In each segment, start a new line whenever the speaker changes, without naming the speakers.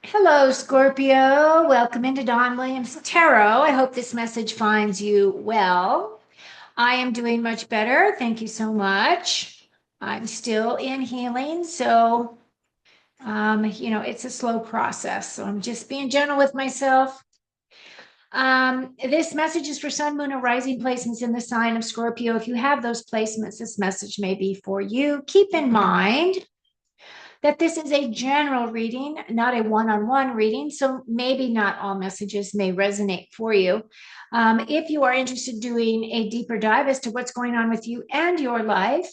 Hello, Scorpio. Welcome into Don Williams Tarot. I hope this message finds you well. I am doing much better. Thank you so much. I'm still in healing, so it's a slow process. So I'm just being gentle with myself. This message is for Sun, Moon, and Rising placements in the sign of Scorpio. If you have those placements, this message may be for you. Keep in mind that this is a general reading, not a one-on-one reading. So maybe not all messages may resonate for you. If you are interested in doing a deeper dive as to what's going on with you and your life,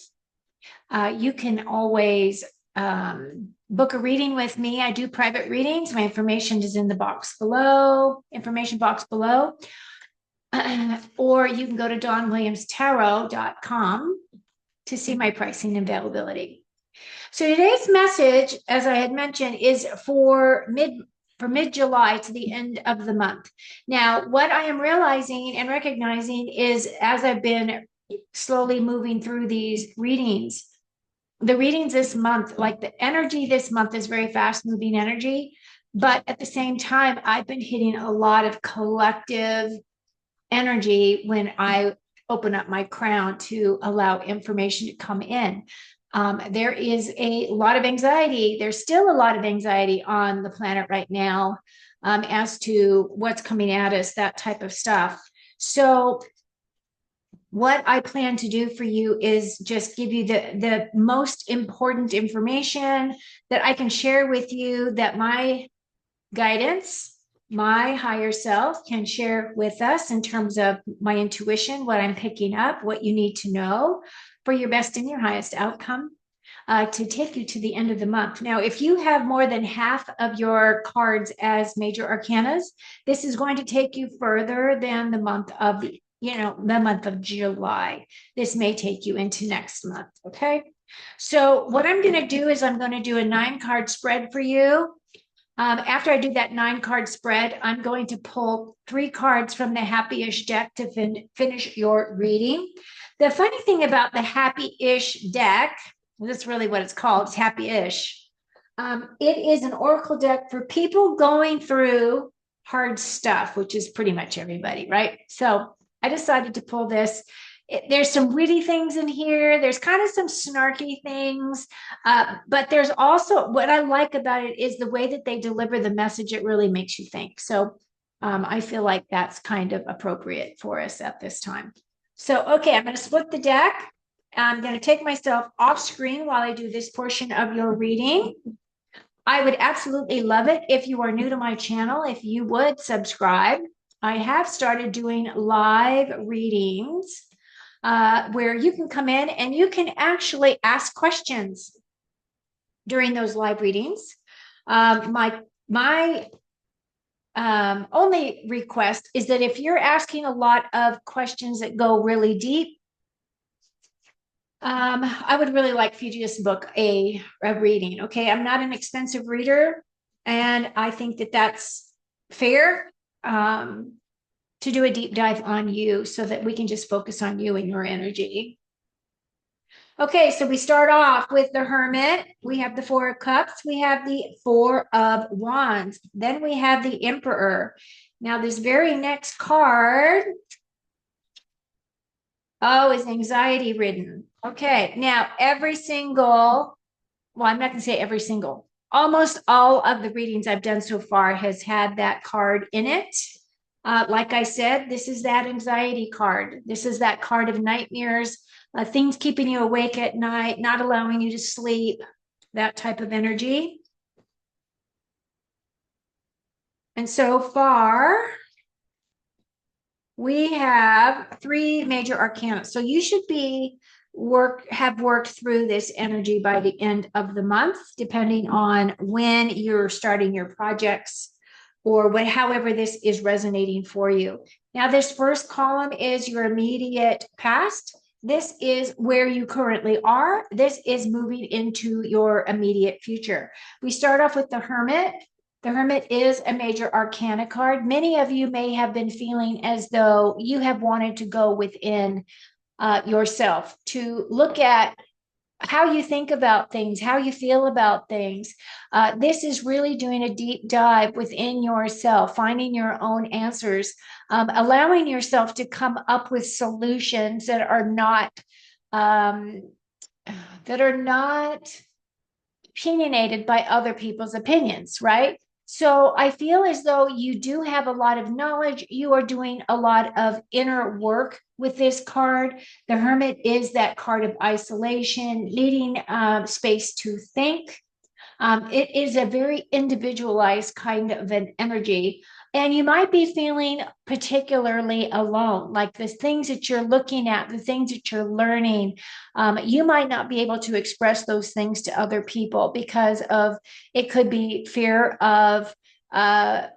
you can always book a reading with me. I do private readings. My information is in the box below, information box below. Or you can go to donwilliamstarot.com to see my pricing and availability. So today's message, as I had mentioned, is for mid-July to the end of the month. Now, what I am realizing and recognizing is as I've been slowly moving through these readings, the readings this month, like the energy this month is very fast moving energy, but at the same time, I've been hitting a lot of collective energy when I open up my crown to allow information to come in. There is a lot of anxiety. There's still a lot of anxiety on the planet right now as to what's coming at us, that type of stuff. So, what I plan to do for you is just give you the most important information that I can share with you that my guidance, my higher self can share with us in terms of my intuition, what I'm picking up, what you need to know for your best and your highest outcome. To take you to the end of the month. Now, if you have more than half of your cards as major arcanas, this is going to take you further than the month of the month of July. This may take you into next month. Okay. So what I'm going to do is I'm going to do a 9-card spread for you. After I do that 9-card spread, I'm going to pull 3 cards from the Happy-ish deck to finish your reading. The funny thing about the Happy-ish deck, that's really what it's called, it's Happy-ish. It is an oracle deck for people going through hard stuff, which is pretty much everybody, right? So I decided to pull this. There's some witty things in here. There's kind of some snarky things. But there's also what I like about it is the way that they deliver the message. It really makes you think. So I feel like that's kind of appropriate for us at this time. So, okay, I'm going to split the deck. I'm going to take myself off screen while I do this portion of your reading. I would absolutely love it if you are new to my channel, if you would subscribe. I have started doing live readings where you can come in and you can actually ask questions during those live readings. My only request is that if you're asking a lot of questions that go really deep, I would really like for you to just book a reading. Okay. I'm not an expensive reader, and I think that that's fair to do a deep dive on you so that we can just focus on you and your energy. Okay, so we start off with the Hermit. We have the Four of Cups. We have the Four of Wands. Then we have the Emperor. Now, this very next card, is anxiety ridden. Okay, now I'm not going to say every single, almost all of the readings I've done so far has had that card in it. Like I said, this is that anxiety card. This is that card of nightmares, things keeping you awake at night, not allowing you to sleep, that type of energy. And so far, we have 3 major arcana. So you should have worked through this energy by the end of the month, depending on when you're starting your projects or however this is resonating for you. Now, this first column is your immediate past. This is where you currently are. This is moving into your immediate future. We start off with the Hermit. The Hermit is a major arcana card. Many of you may have been feeling as though you have wanted to go within yourself to look at how you think about things, how you feel about things. This is really doing a deep dive within yourself, finding your own answers, allowing yourself to come up with solutions um, that are not opinionated by other people's opinions, right? So I feel as though you do have a lot of knowledge. You are doing a lot of inner work with this card. The Hermit is that card of isolation, needing space to think. It is a very individualized kind of an energy. And you might be feeling particularly alone, like the things that you're looking at, the things that you're learning. You might not be able to express those things to other people because of it could be fear of uh,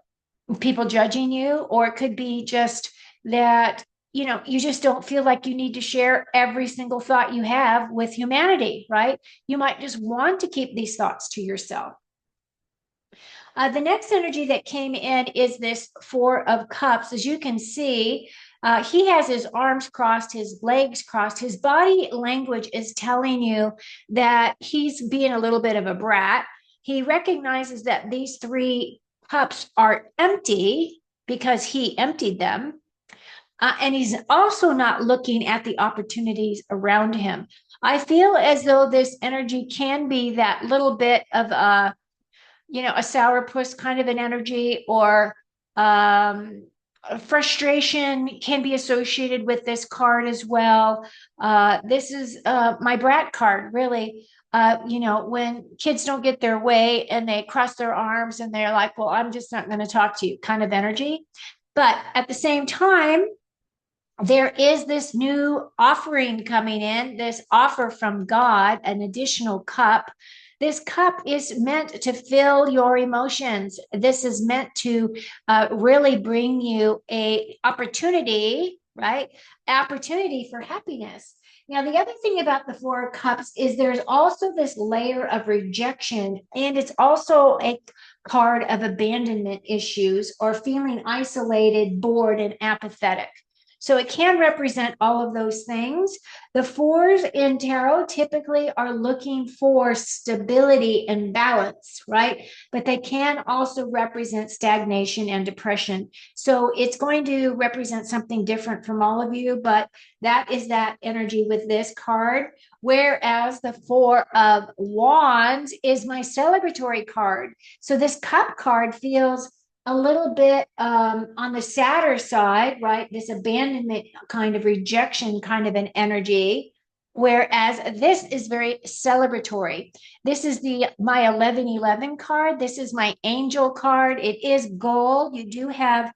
people judging you, or it could be just that you just don't feel like you need to share every single thought you have with humanity, right? You might just want to keep these thoughts to yourself. The next energy that came in is this Four of Cups. As you can see, he has his arms crossed, his legs crossed. His body language is telling you that he's being a little bit of a brat. He recognizes that these three cups are empty because he emptied them. And he's also not looking at the opportunities around him. I feel as though this energy can be that little bit of a sourpuss kind of an energy, or frustration can be associated with this card as well. This is my brat card, really. When kids don't get their way and they cross their arms and they're like, well, I'm just not going to talk to you, kind of energy. But at the same time, there is this new offering coming in, this offer from God, an additional cup. This cup is meant to fill your emotions. This is meant to really bring you a opportunity, right? Opportunity for happiness. Now, the other thing about the Four of Cups is there's also this layer of rejection, and it's also a card of abandonment issues or feeling isolated, bored, and apathetic. So it can represent all of those things. The fours in tarot typically are looking for stability and balance, right? But they can also represent stagnation and depression. So it's going to represent something different from all of you, but that is that energy with this card. Whereas the Four of Wands is my celebratory card. So this cup card feels a little bit on the sadder side, right? This abandonment kind of rejection kind of an energy. Whereas this is very celebratory. This is the my 1111 card. This is my angel card. It is gold. You do have,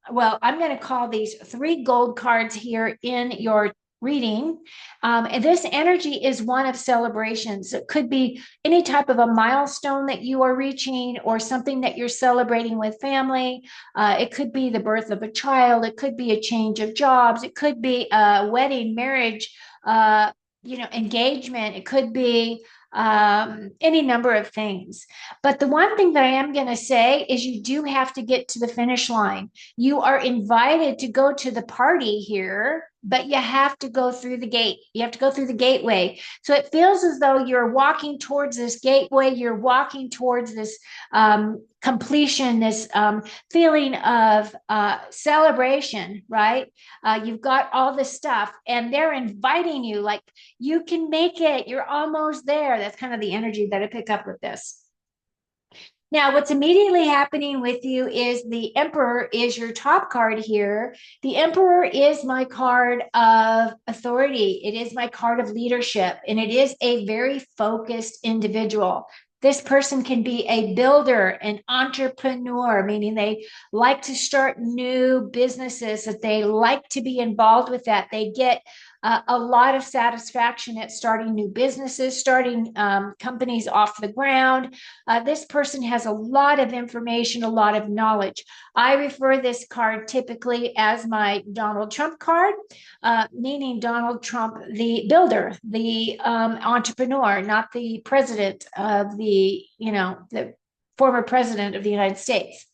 well, I'm going to call these three gold cards here in your reading. And this energy is one of celebrations. It could be any type of a milestone that you are reaching or something that you're celebrating with family. It could be the birth of a child. It could be a change of jobs. It could be a wedding, marriage, engagement. It could be any number of things. But the one thing that I am going to say is you do have to get to the finish line. You are invited to go to the party here, but you have to go through the gate. You have to go through the gateway. So it feels as though you're walking towards this gateway. You're walking towards this completion, this feeling of celebration, right? You've got all this stuff and they're inviting you, like, you can make it. You're almost there. That's kind of the energy that I pick up with this. Now, what's immediately happening with you is the Emperor is your top card here. The Emperor is my card of authority. It is my card of leadership, and it is a very focused individual. This person can be a builder, an entrepreneur, meaning they like to start new businesses, that they like to be involved with that. They get a lot of satisfaction at starting new businesses, starting companies off the ground. This person has a lot of information, a lot of knowledge. I refer this card typically as my Donald Trump card, meaning Donald Trump, the builder, the entrepreneur, not the president of the former president of the United States.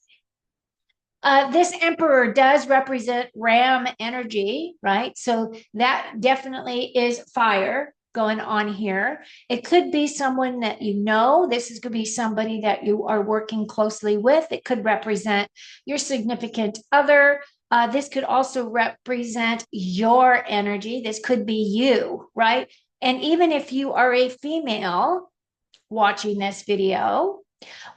This emperor does represent Ram energy, right? So that definitely is fire. going on here. It could be someone that you know. This is going to be somebody that you are working closely with. It could represent your significant other. This could also represent your energy. This could be you, right? And even if you are a female watching this video,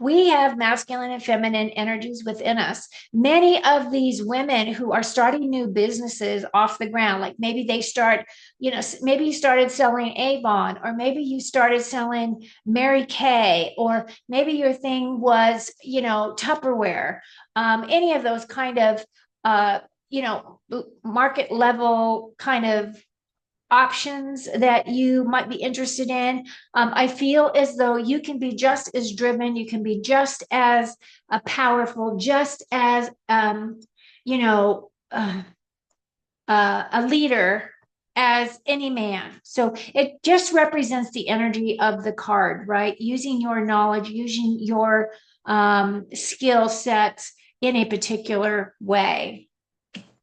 we have masculine and feminine energies within us. Many of these women who are starting new businesses off the ground, like maybe they start, maybe you started selling Avon, or maybe you started selling Mary Kay, or maybe your thing was, Tupperware, any of those kind of, market level kind of options that you might be interested in. I feel as though you can be just as driven, you can be just as powerful, just as, you know, uh, a leader as any man. So it just represents the energy of the card, right? Using your knowledge, using your skill sets in a particular way.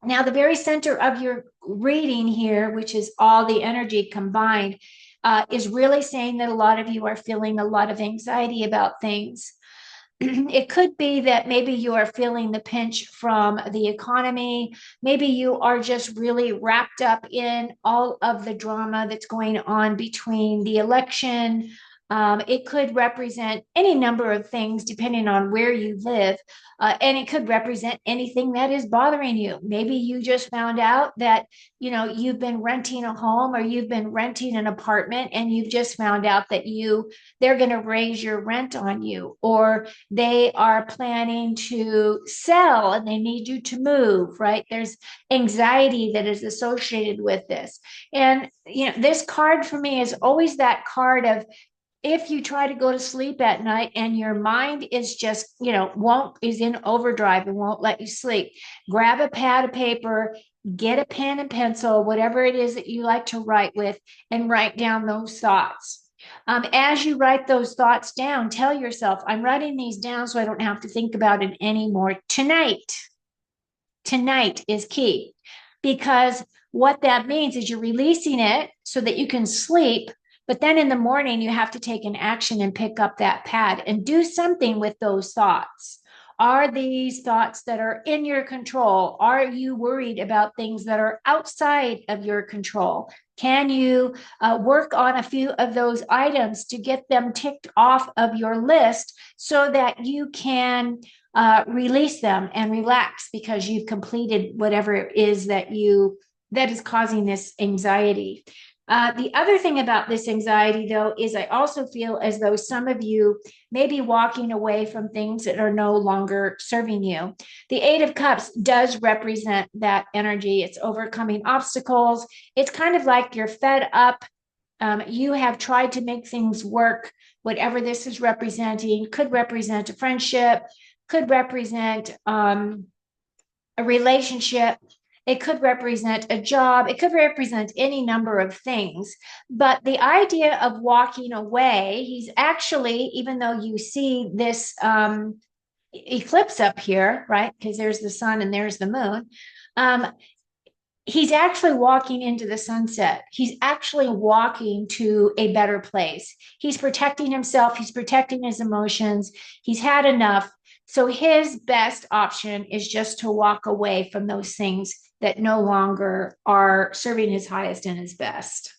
Now, the very center of your reading here, which is all the energy combined, is really saying that a lot of you are feeling a lot of anxiety about things. It could be that maybe you are feeling the pinch from the economy. Maybe you are just really wrapped up in all of the drama that's going on between the election. It could represent any number of things depending on where you live. And it could represent anything that is bothering you. Maybe you just found out that, you've been renting a home or you've been renting an apartment, and you've just found out that they're going to raise your rent on you, or they are planning to sell and they need you to move, right? There's anxiety that is associated with this. And, this card for me is always that card of, if you try to go to sleep at night and your mind is just, is in overdrive and won't let you sleep, grab a pad of paper, get a pen and pencil, whatever it is that you like to write with, and write down those thoughts. As you write those thoughts down, tell yourself, I'm writing these down so I don't have to think about it anymore tonight. Tonight is key, because what that means is you're releasing it so that you can sleep. But then in the morning, you have to take an action and pick up that pad and do something with those thoughts. Are these thoughts that are in your control? Are you worried about things that are outside of your control? Can you work on a few of those items to get them ticked off of your list so that you can release them and relax because you've completed whatever it is that is causing this anxiety? The other thing about this anxiety, though, is I also feel as though some of you may be walking away from things that are no longer serving you. The Eight of Cups does represent that energy. It's overcoming obstacles. It's kind of like you're fed up. You have tried to make things work. Whatever this is representing could represent a friendship, could represent a relationship. It could represent a job. It could represent any number of things. But the idea of walking away, he's actually, even though you see this eclipse up here, right? Because there's the sun and there's the moon. He's actually walking into the sunset. He's actually walking to a better place. He's protecting himself. He's protecting his emotions. He's had enough. So his best option is just to walk away from those things that no longer are serving his highest and his best.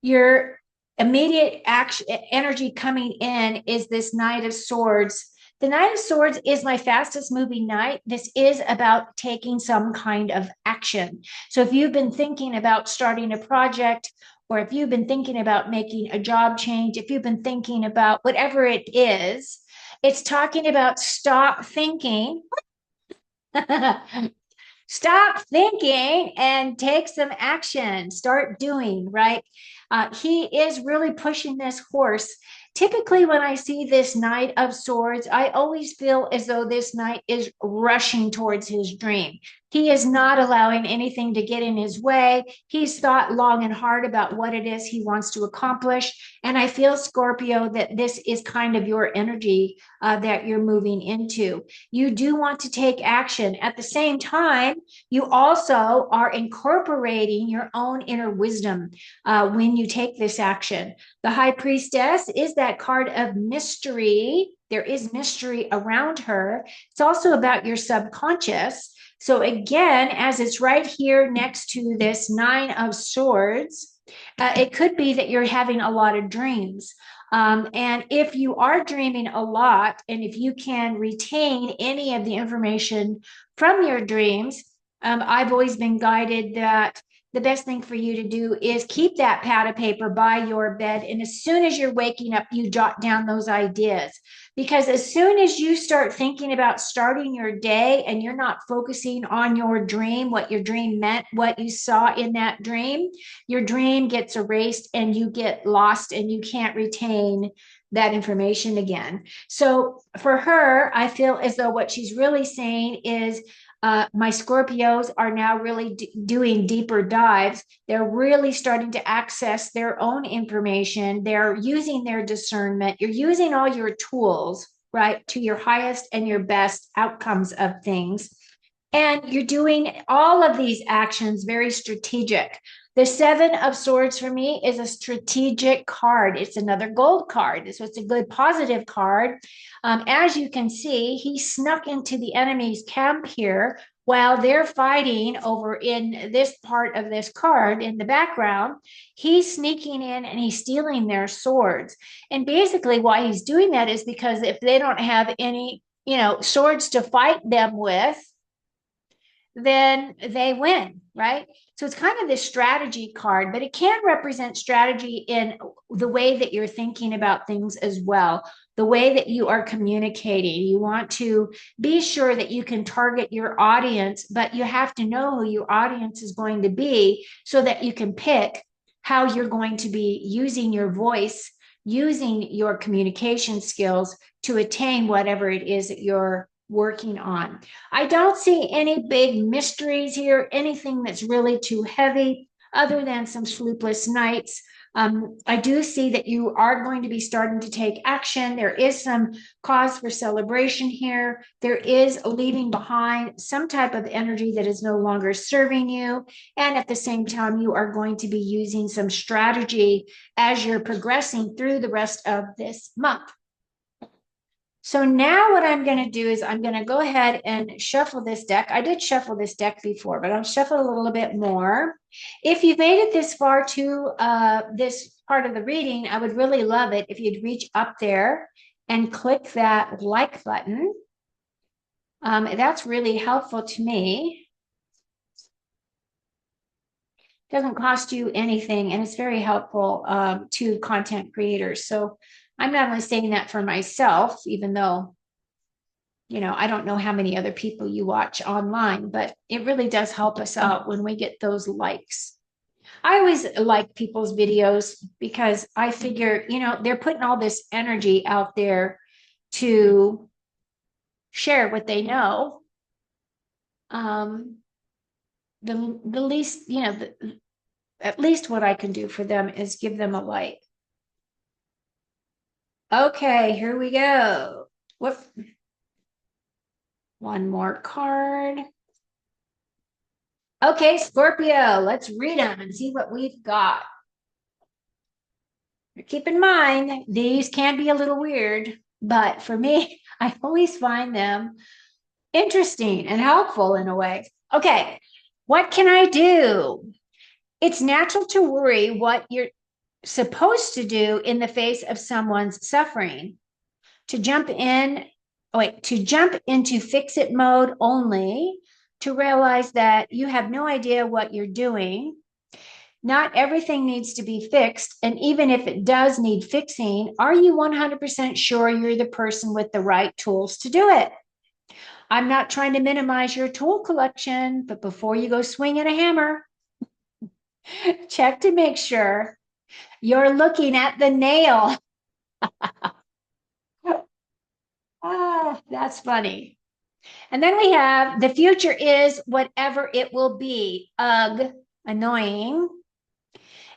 Your immediate action energy coming in is this Knight of Swords. The Knight of Swords is my fastest moving knight. This is about taking some kind of action. So if you've been thinking about starting a project, or if you've been thinking about making a job change, if you've been thinking about whatever it is, it's talking about stop thinking. Stop thinking and take some action. Start doing, right? He is really pushing this horse. Typically, when I see this Knight of Swords, I always feel as though this knight is rushing towards his dream. He is not allowing anything to get in his way. He's thought long and hard about what it is he wants to accomplish. And I feel, Scorpio, that this is kind of your energy that you're moving into. You do want to take action. At the same time, you also are incorporating your own inner wisdom when you take this action. The High Priestess is that card of mystery. There is mystery around her. It's also about your subconscious. So again, as it's right here next to this Nine of Swords, it could be that you're having a lot of dreams. And if you are dreaming a lot, and if you can retain any of the information from your dreams, I've always been guided that the best thing for you to do is keep that pad of paper by your bed. And as soon as you're waking up, you jot down those ideas. Because as soon as you start thinking about starting your day and you're not focusing on your dream, what your dream meant, what you saw in that dream, your dream gets erased and you get lost and you can't retain that information again. So for her, I feel as though what she's really saying is, my Scorpios are now really doing deeper dives. They're really starting to access their own information. They're using their discernment. You're using all your tools, right, to your highest and your best outcomes of things. And you're doing all of these actions very strategic. The Seven of Swords for me is a strategic card. It's another gold card. So it's a good positive card. As you can see, he snuck into the enemy's camp here while they're fighting over in this part of this card in the background. He's sneaking in and he's stealing their swords. And basically why he's doing that is because if they don't have any, swords to fight them with, then they win, right? So it's kind of this strategy card, but it can represent strategy in the way that you're thinking about things as well, the way that you are communicating. You want to be sure that you can target your audience, but you have to know who your audience is going to be so that you can pick how you're going to be using your voice, using your communication skills to attain whatever it is that you're working on. I don't see any big mysteries here, anything that's really too heavy, other than some sleepless nights. I do see that you are going to be starting to take action. There is some cause for celebration here. There is leaving behind some type of energy that is no longer serving you. And at the same time, you are going to be using some strategy as you're progressing through the rest of this month. So now what I'm going to do is I'm going to go ahead and shuffle this deck. I did shuffle this deck before, but I'll shuffle a little bit more. If you've made it this far to this part of the reading, I would really love it if you'd reach up there and click that like button. That's really helpful to me. It doesn't cost you anything, and it's very helpful to content creators. So I'm not only saying that for myself, even though, I don't know how many other people you watch online, but it really does help us out when we get those likes. I always like people's videos because I figure, they're putting all this energy out there to share what they know. The least, at least what I can do for them is give them a like. Okay, here we go. Whoop. One more card. Okay, Scorpio, let's read them and see what we've got. Keep in mind, these can be a little weird, but for me, I always find them interesting and helpful in a way. Okay, what can I do? It's natural to worry what you're supposed to do in the face of someone's suffering. To jump into fix it mode only, to realize that you have no idea what you're doing. Not everything needs to be fixed. And even if it does need fixing, are you 100% sure you're the person with the right tools to do it? I'm not trying to minimize your tool collection, but before you go swinging a hammer, check to make sure you're looking at the nail. Ah, that's funny. And then we have the future is whatever it will be. Ugh, annoying.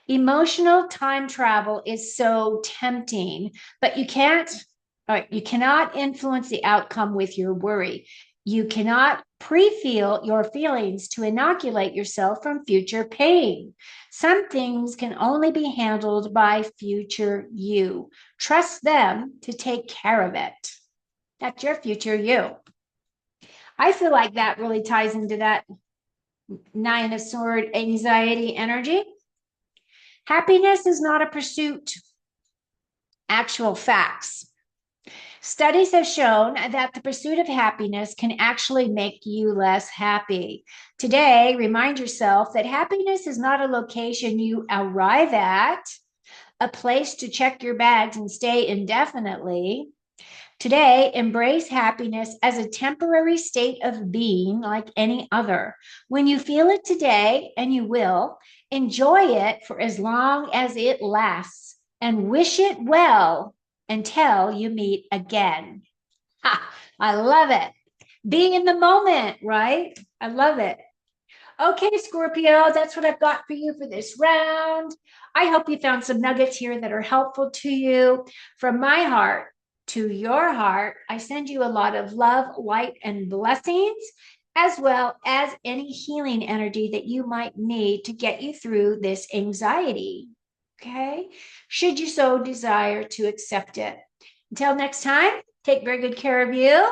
Emotional time travel is so tempting, but you cannot influence the outcome with your worry. You cannot pre-feel your feelings to inoculate yourself from future pain. Some things can only be handled by future you. Trust them to take care of it. That's your future you. I feel like that really ties into that Nine of Sword anxiety energy. Happiness is not a pursuit, actual facts. Studies have shown that the pursuit of happiness can actually make you less happy. Today, remind yourself that happiness is not a location you arrive at, a place to check your bags and stay indefinitely. Today, embrace happiness as a temporary state of being like any other. When you feel it today, and you will, enjoy it for as long as it lasts and wish it well until you meet again. Ha, I love it. Being in the moment, right? I love it. Okay, Scorpio, that's what I've got for you for this round. I hope you found some nuggets here that are helpful to you. From my heart to your heart, I send you a lot of love, light, and blessings, as well as any healing energy that you might need to get you through this anxiety. Okay, should you so desire to accept it. Until next time, take very good care of you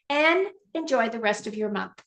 and enjoy the rest of your month.